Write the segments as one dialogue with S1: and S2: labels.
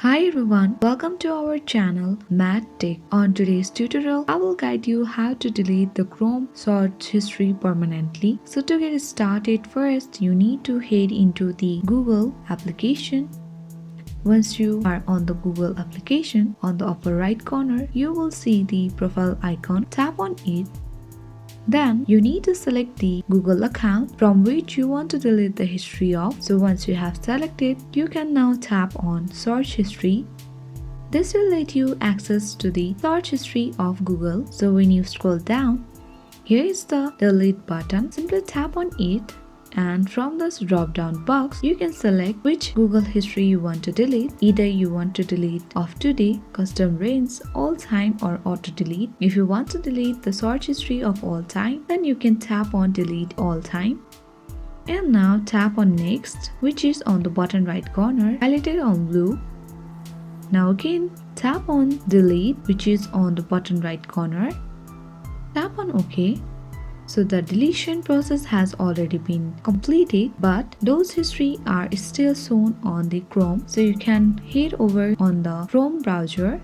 S1: Hi everyone, welcome to our channel MadTech. On today's tutorial, I will guide you how to delete the Chrome search history permanently. So to get started, first you need to head into the Google application. Once you are on the Google application, on the upper right corner, you will see the profile icon. Tap on it. Then you need to select the Google account from which you want to delete the history of. So once you have selected, you can now tap on search history. This will let you access to the search history of Google. So when you scroll down, here is the delete button. Simply tap on it. And from this drop down box, you can select which Google history you want to delete. Either you want to delete of today, custom range, all time or auto delete. If you want to delete the search history of all time, then you can tap on delete all time. And now tap on next, which is on the bottom right corner, highlighted on blue. Now again, tap on delete, which is on the bottom right corner. Tap on OK. So the deletion process has already been completed, but those history are still shown on the Chrome. So you can head over on the Chrome browser,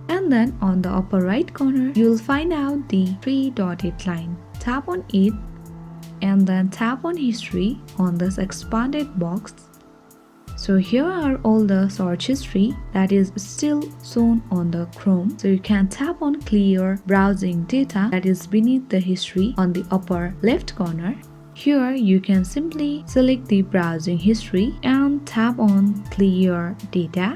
S1: and then on the upper right corner, you'll find out the three dotted line. Tap on it, and then tap on history on this expanded box. So here are all the search history that is still shown on the Chrome. So you can tap on clear browsing data that is beneath the history on the upper left corner. Here you can simply select the browsing history and tap on clear data.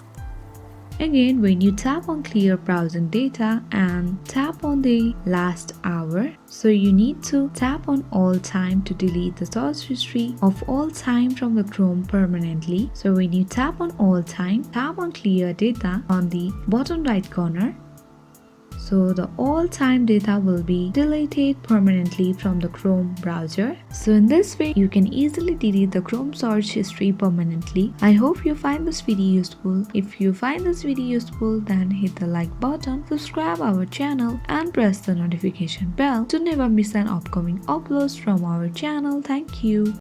S1: Again, when you tap on clear browsing data and tap on the last hour, so you need to tap on all time to delete the search history of all time from the Chrome permanently. So when you tap on all time, tap on clear data on the bottom right corner. So the all time data will be deleted permanently from the Chrome browser. So in this way, you can easily delete the Chrome search history permanently. I hope you find this video useful. If you find this video useful, then hit the like button, subscribe our channel and press the notification bell to never miss an upcoming uploads from our channel. Thank you.